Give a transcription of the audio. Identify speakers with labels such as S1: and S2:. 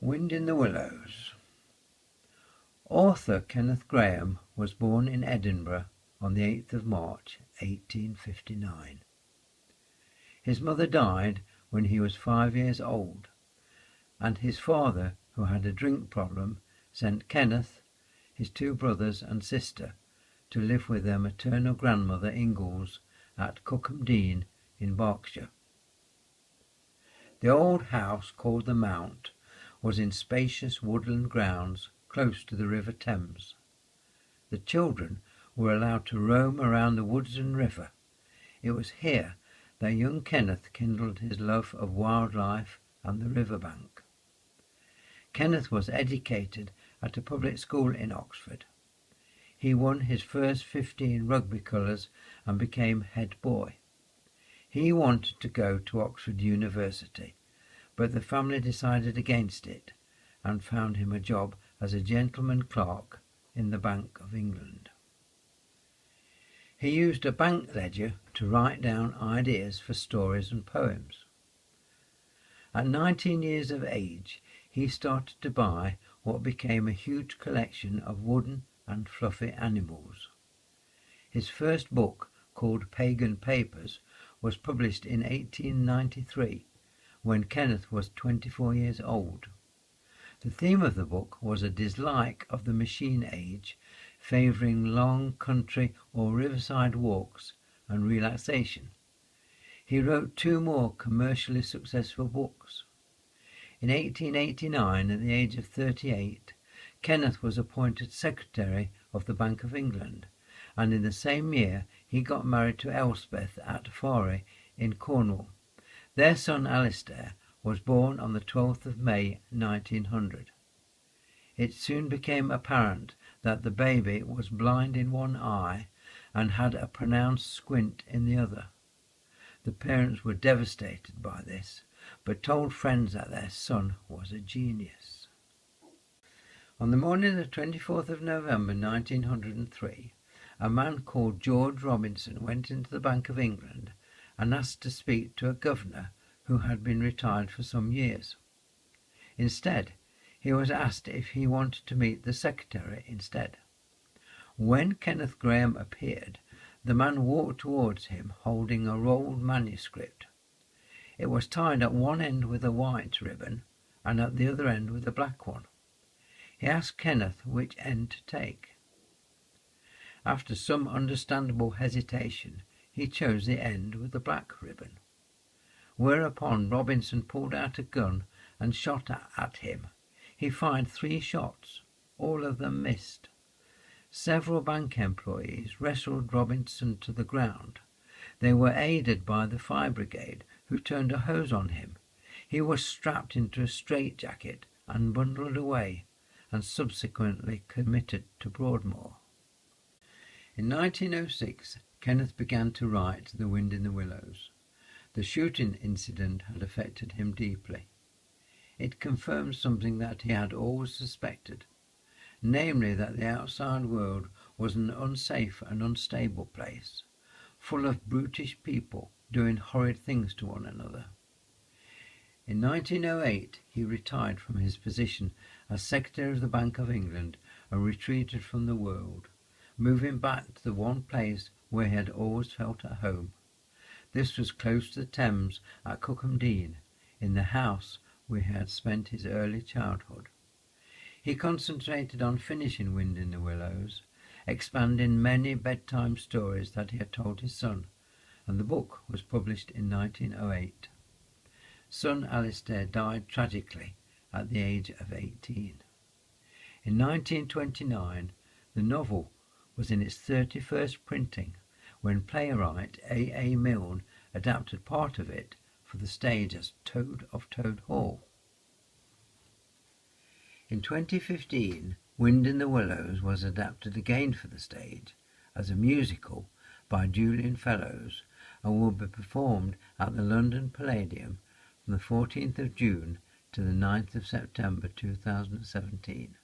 S1: Wind in the Willows. Author Kenneth Grahame was born in Edinburgh on the 8th of March 1859. His mother died when he was 5 years old, and his father, who had a drink problem, sent Kenneth, his two brothers and sister, to live with their maternal grandmother Ingalls at Cookham Dean in Berkshire. The old house, called the Mount, was in spacious woodland grounds close to the River Thames. The children were allowed to roam around the woods and river. It was here that young Kenneth kindled his love of wildlife and the riverbank. Kenneth was educated at a public school in Oxford. He won his first 15 rugby colours and became head boy. He wanted to go to Oxford University, but the family decided against it and found him a job as a gentleman clerk in the Bank of England. He used a bank ledger to write down ideas for stories and poems. At 19 years of age, he started to buy what became a huge collection of wooden and fluffy animals. His first book, called Pagan Papers, was published in 1893, when Kenneth was 24 years old. The theme of the book was a dislike of the machine age, favouring long country or riverside walks and relaxation. He wrote 2 more commercially successful books. In 1889, at the age of 38, Kenneth was appointed Secretary of the Bank of England, and in the same year he got married to Elspeth at Farey in Cornwall. Their son Alistair was born on the 12th of May 1900. It soon became apparent that the baby was blind in one eye and had a pronounced squint in the other. The parents were devastated by this, but told friends that their son was a genius. On the morning of the 24th of November 1903, a man called George Robinson went into the Bank of England and asked to speak to a governor who had been retired for some years. Instead, he was asked if he wanted to meet the secretary instead. When Kenneth Grahame appeared, the man walked towards him holding a rolled manuscript. It was tied at one end with a white ribbon and at the other end with a black one. He asked Kenneth which end to take. After some understandable hesitation, he chose the end with the black ribbon. Whereupon Robinson pulled out a gun and shot at him. He fired 3 shots. All of them missed. Several bank employees wrestled Robinson to the ground. They were aided by the fire brigade, who turned a hose on him. He was strapped into a straitjacket and bundled away, and subsequently committed to Broadmoor. In 1906, Kenneth began to write The Wind in the Willows. The shooting incident had affected him deeply. It confirmed something that he had always suspected, namely that the outside world was an unsafe and unstable place, full of brutish people doing horrid things to one another. In 1908, he retired from his position as Secretary of the Bank of England and retreated from the world, moving back to the one place where he had always felt at home. This was close to the Thames at Cookham Dean, in the house where he had spent his early childhood. He concentrated on finishing Wind in the Willows, expanding many bedtime stories that he had told his son, and the book was published in 1908. Son Alistair died tragically at the age of 18. In 1929, the novel was in its 31st printing when playwright A. Milne adapted part of it for the stage as Toad of Toad Hall. In 2015, Wind in the Willows was adapted again for the stage as a musical by Julian Fellows and will be performed at the London Palladium from the 14th of June to the 9th of September 2017.